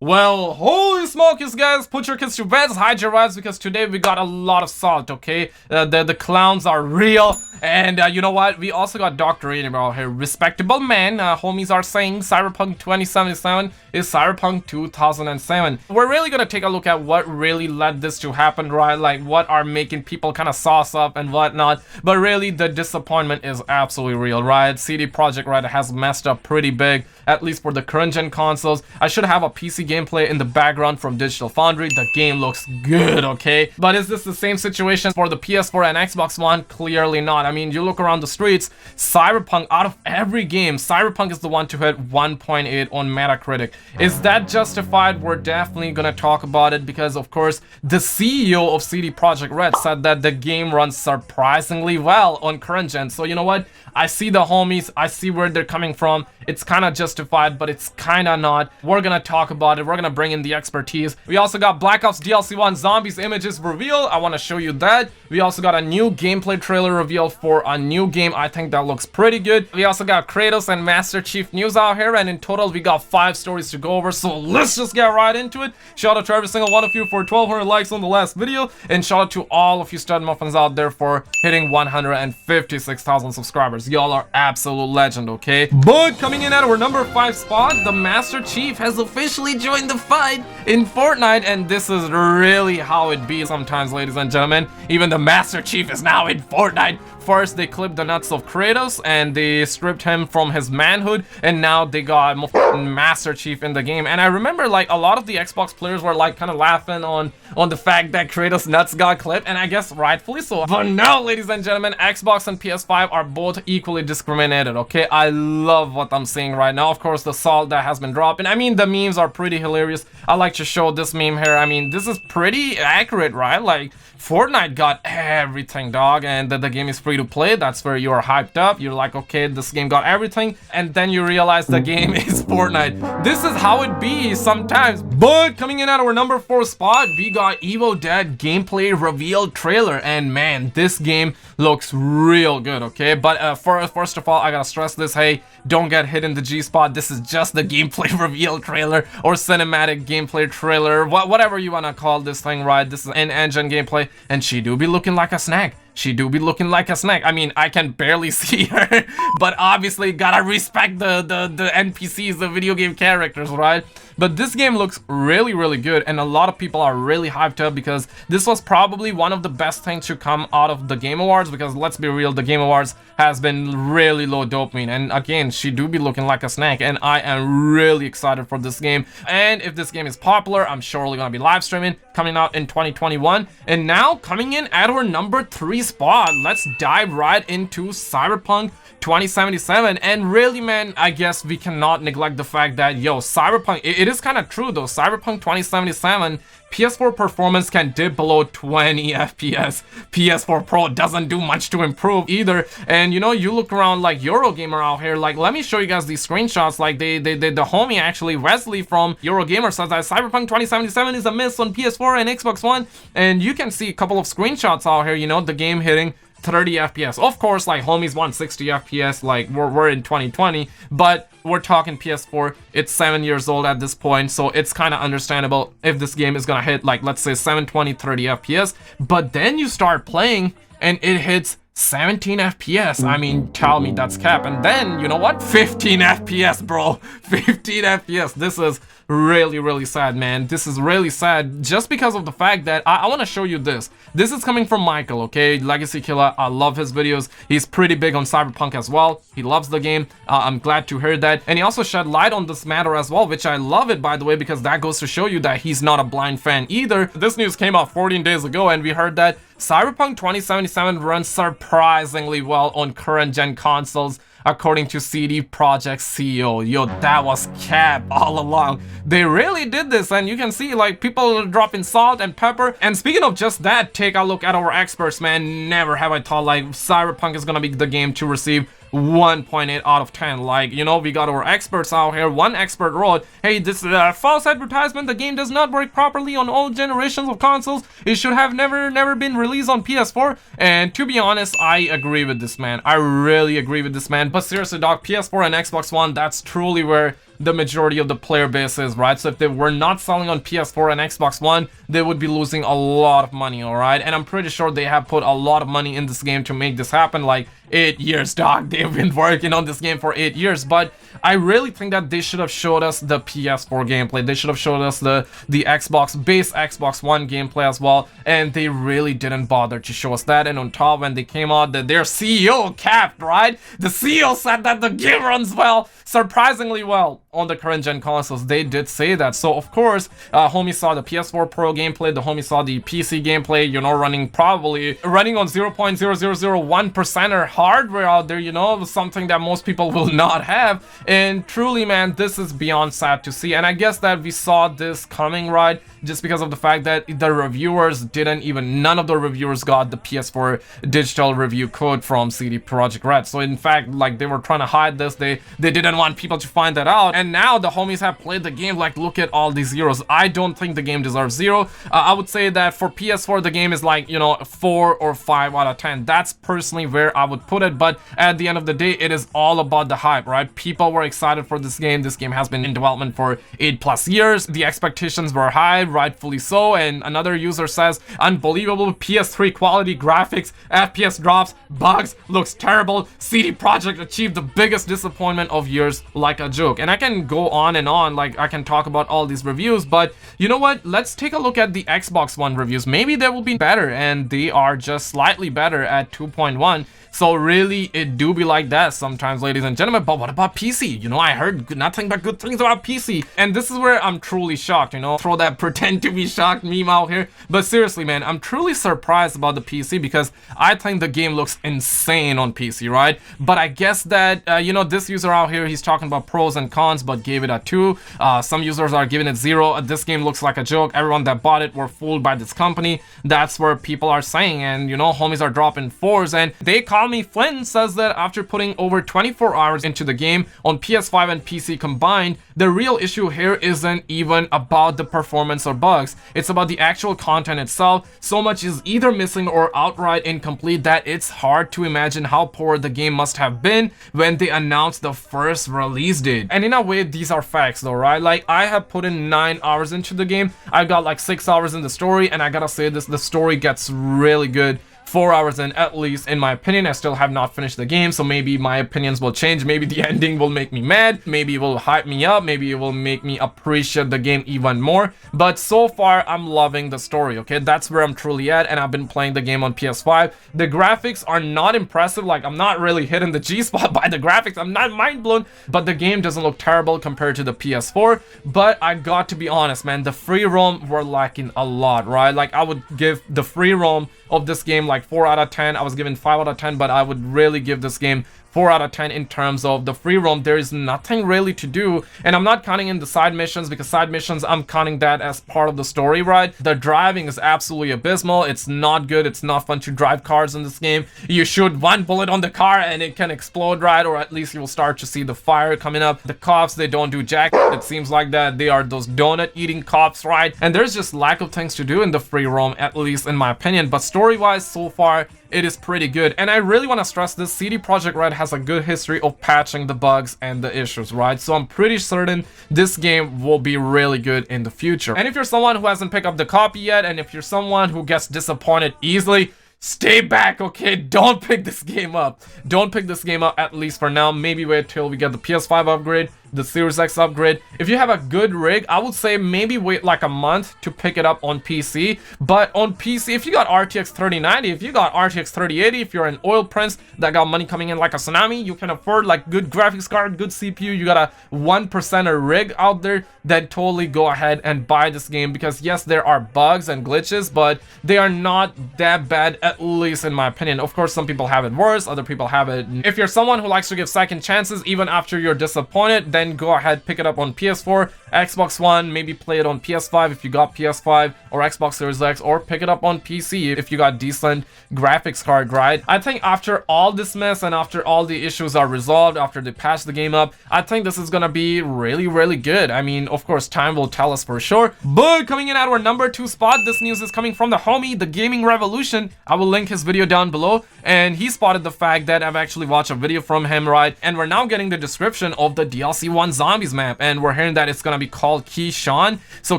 Well, holy smokes, guys, put your kids to bed, hide your eyes, because today we got a lot of salt, okay? The clowns are real, and you know what? We also got Dr. Animal here, respectable man. Homies are saying Cyberpunk 2077 is Cyberpunk 2007. We're really gonna take a look at what really led this to happen, right? Like, what are making people kind of sauce up and whatnot, but really, the disappointment is absolutely real, right? CD Projekt Red has messed up pretty big, at least for the current gen consoles. I should have a PC gameplay in the background from Digital Foundry. The game looks good, okay? But is this the same situation for the PS4 and Xbox One? Clearly not. I mean, you look around the streets, Cyberpunk, out of every game, Cyberpunk is the one to hit 1.8 on Metacritic. Is that justified? We're definitely gonna talk about it because, of course, the CEO of CD Projekt Red said that the game runs surprisingly well on current gen. So you know what? I see the homies, I see where they're coming from. It's kind of justified, but it's kind of not. We're gonna talk about it. We're gonna bring in the expertise. We also got Black Ops DLC 1 Zombies images reveal. I want to show you that. We also got a new gameplay trailer reveal for a new game. I think that looks pretty good. We also got Kratos and Master Chief news out here, and in total we got 5 stories to go over. So let's just get right into it. Shout out to every single one of you for 1,200 likes on the last video, and shout out to all of you stud muffins out there for hitting 156,000 subscribers. Y'all are absolute legend, okay? But coming in at our number 5 spot, the Master Chief has officially joined the fight in Fortnite, and this is really how it be sometimes, ladies and gentlemen. Even the Master Chief is now in Fortnite. First, they clipped the nuts of Kratos and they stripped him from his manhood, and now they got Master Chief in the game. And I remember, like, a lot of the Xbox players were like kind of laughing on the fact that Kratos nuts got clipped, and I guess rightfully so. But now, ladies and gentlemen, Xbox and PS5 are both equally discriminated, okay? I love what I'm seeing right now. Of course, the salt that has been dropping. I mean, the memes are pretty hilarious. I like to show this meme here. I mean, this is pretty accurate, right? Like, Fortnite got everything, dog, and the game is free to play. That's where you are hyped up. You're like, okay, this game got everything, and then you realize the game is Fortnite. This is how it be sometimes. But coming in at our number 4 spot, we got Evil Dead gameplay reveal trailer, and man, this game looks real good, okay? But first of all, I gotta stress this, hey, don't get hit in the G spot. This is just the gameplay reveal trailer or cinematic gameplay trailer, whatever you wanna call this thing, right? This is an engine gameplay, and she do be looking like a snack. She do be looking like a snack. I mean, I can barely see her, but obviously gotta respect the NPCs, the video game characters, right? But this game looks really, really good, and a lot of people are really hyped up because this was probably one of the best things to come out of the Game Awards, because let's be real, the Game Awards has been really low dopamine, and again, she do be looking like a snack, and I am really excited for this game. And if this game is popular, I'm surely gonna be live streaming, coming out in 2021. And now, coming in at our number 3 spot, let's dive right into Cyberpunk 2077. And really, man, I guess we cannot neglect the fact that, yo, Cyberpunk, it is kind of true though, Cyberpunk 2077 PS4 performance can dip below 20 FPS. PS4 Pro doesn't do much to improve either. And you know, you look around like Eurogamer out here, like, let me show you guys these screenshots. Like, the homie actually, Wesley from Eurogamer, says that Cyberpunk 2077 is a miss on PS4 and Xbox One. And you can see a couple of screenshots out here, you know, the game hitting 30 FPS. Of course, like, homies want 60 FPS, like, we're in 2020, but we're talking PS4, it's 7 years old at this point, so it's kind of understandable if this game is gonna hit, like, let's say 720, 30 FPS, but then you start playing and it hits 17 FPS. I mean, tell me that's cap. And then, you know what? 15 FPS, bro. 15 FPS. This is really, really sad, man. This is really sad just because of the fact that I want to show you this. This is coming from Michael, okay? Legacy Killer. I love his videos. He's pretty big on Cyberpunk as well. He loves the game. I'm glad to hear that. And he also shed light on this matter as well, which I love it, by the way, because that goes to show you that he's not a blind fan either. This news came out 14 days ago, and we heard that Cyberpunk 2077 runs surprisingly well on current gen consoles, according to CD Projekt's CEO. Yo, that was cap all along. They really did this, and you can see, like, people dropping salt and pepper. And speaking of just that, take a look at our experts, man. Never have I thought, like, Cyberpunk is gonna be the game to receive 1.8 out of 10. Like, you know, we got our experts out here. One expert wrote, hey, this is a false advertisement. The game does not work properly on all generations of consoles. It should have never been released on PS4. And to be honest, I agree with this man. I really agree with this man. But seriously, dog, PS4 and Xbox One, that's truly where the majority of the player base is, right? So if they were not selling on PS4 and Xbox One, they would be losing a lot of money, all right? And I'm pretty sure they have put a lot of money in this game to make this happen. Like 8 years, dog. They've been working on this game for 8 years, but I really think that they should have showed us the PS4 gameplay. They should have showed us the base Xbox One gameplay as well, and they really didn't bother to show us that. And on top, when they came out, their CEO capped, right? The CEO said that the game runs well, surprisingly well, on the current gen consoles. They did say that. So of course, homie saw the PS4 Pro gameplay, the homie saw the PC gameplay, you know, probably running on 0.0001% hardware out there, you know, something that most people will not have. And truly, man, this is beyond sad to see. And I guess that we saw this coming, right? Just because of the fact that the reviewers none of the reviewers got the PS4 digital review code from CD Projekt Red. So in fact, like, they were trying to hide this. They didn't want people to find that out. And now the homies have played the game. Like, look at all these zeros. I don't think the game deserves 0. I would say that for PS4, the game is like, you know, 4 or 5 out of 10. That's personally where I would put it. But at the end of the day, it is all about the hype, right? People were excited for this game. This game has been in development for 8+ years. The expectations were high, rightfully so. And another user says, unbelievable PS3 quality graphics, FPS drops, bugs, looks terrible. CD Projekt achieved the biggest disappointment of years, like a joke. And I can go on and on, like I can talk about all these reviews, but you know what? Let's take a look at the Xbox One reviews. Maybe they will be better, and they are just slightly better at 2.1. So really, it do be like that sometimes, ladies and gentlemen. But what about PC? You know, I heard nothing but good things about PC. And this is where I'm truly shocked, you know. Throw that pretend to be shocked meme out here. But seriously, man, I'm truly surprised about the PC because I think the game looks insane on PC, right? But I guess that, you know, this user out here, he's talking about pros and cons, but gave it a 2. Some users are giving it 0. This game looks like a joke. Everyone that bought it were fooled by this company. That's where people are saying. And, you know, homies are dropping 4s. And they call me Flynn says that after putting over 24 hours into the game on PS5 and PC combined, the real issue here isn't even about the performance or bugs. It's about the actual content itself. So much is either missing or outright incomplete that it's hard to imagine how poor the game must have been when they announced the first release date. And in a way, these are facts though, right? Like, I have put in 9 hours into the game. I got like 6 hours in the story, and I gotta say this, the story gets really good 4 hours in, at least in my opinion. I still have not finished the game, so maybe my opinions will change. Maybe the ending will make me mad, maybe it will hype me up, maybe it will make me appreciate the game even more. But so far, I'm loving the story, okay? That's where I'm truly at, and I've been playing the game on PS5. The graphics are not impressive. Like, I'm not really hitting the G-spot by the graphics. I'm not mind blown, but the game doesn't look terrible compared to the PS4. But I got to be honest, man, the free roam were lacking a lot, right? Like, I would give the free roam of this game like 4 out of 10. I was given 5 out of 10, but I would really give this game 4 out of 10 in terms of the free roam. There is nothing really to do, and I'm not counting in the side missions, because side missions, I'm counting that as part of the story, right? The driving is absolutely abysmal. It's not good. It's not fun to drive cars in this game. You shoot one bullet on the car and it can explode, right? Or at least you will start to see the fire coming up. The cops, they don't do jack. It seems like that they are those donut eating cops, right? And there's just lack of things to do in the free roam, at least in my opinion. But story wise, so far, it is pretty good. And I really want to stress this, CD Projekt Red has a good history of patching the bugs and the issues, right? So I'm pretty certain this game will be really good in the future. And if you're someone who hasn't picked up the copy yet, and if you're someone who gets disappointed easily, stay back, okay? Don't pick this game up. Don't pick this game up, at least for now. Maybe wait till we get the PS5 upgrade, the Series X upgrade. If you have a good rig, I would say maybe wait like a month to pick it up on PC. But on PC, if you got RTX 3090, if you got RTX 3080, if you're an oil prince that got money coming in like a tsunami, you can afford like good graphics card, good CPU, you got a 1%er rig out there, then totally go ahead and buy this game. Because yes, there are bugs and glitches, but they are not that bad, at least in my opinion. Of course, some people have it worse, other people have it. If you're someone who likes to give second chances even after you're disappointed, then go ahead, pick it up on PS4, Xbox One, maybe play it on PS5 if you got PS5 or Xbox Series X, or pick it up on PC if you got decent graphics card, right? I think after all this mess and after all the issues are resolved, after they patch the game up, I think this is gonna be really, really good. I mean, of course, time will tell us for sure. But coming in at our number 2 spot, this news is coming from the homie, The Gaming Revolution. I will link his video down below, and he spotted the fact that I've actually watched a video from him, right? And we're now getting the description of the DLC DLC 1 Zombies map, and we're hearing that it's gonna be called Keyshawn. So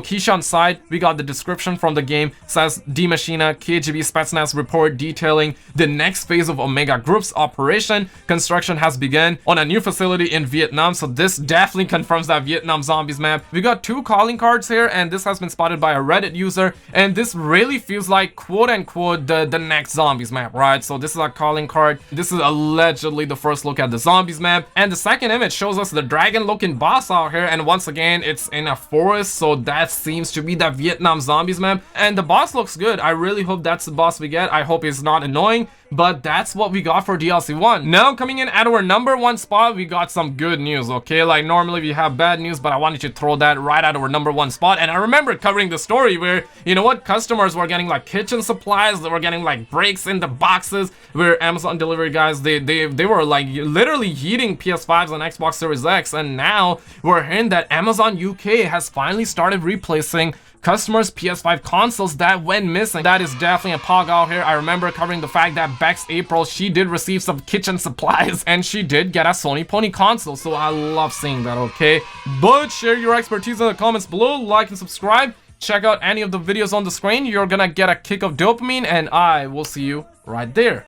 Keyshawn's side, we got the description from the game, says D Machina KGB Spetsnaz report detailing the next phase of Omega Group's operation. Construction has begun on a new facility in Vietnam, so this definitely confirms that Vietnam Zombies map. We got 2 calling cards here, and this has been spotted by a Reddit user, and this really feels like quote-unquote the next Zombies map, right? So this is a calling card. This is allegedly the first look at the Zombies map, and the second image shows us the dragon-looking boss out here, and once again it's in a forest, so that seems to be the Vietnam Zombies map, and the boss looks good. I really hope that's the boss we get. I hope it's not annoying, but that's what we got for DLC 1. Now, coming in at our number 1 spot, we got some good news, okay? Like, normally we have bad news, but I wanted to throw that right at our number 1 spot. And I remember covering the story where, you know what, customers were getting like kitchen supplies, they were getting like breaks in the boxes, where Amazon delivery guys, they were like literally heating PS5s and Xbox Series X, and now we're hearing that Amazon UK has finally started replacing customers' PS5 consoles that went missing. That is definitely a pog out here. I remember covering the fact that Bex April, she did receive some kitchen supplies and she did get a Sony Pony console, so I love seeing that, okay? But share your expertise in the comments below, like and subscribe, check out any of the videos on the screen. You're gonna get a kick of dopamine, and I will see you right there.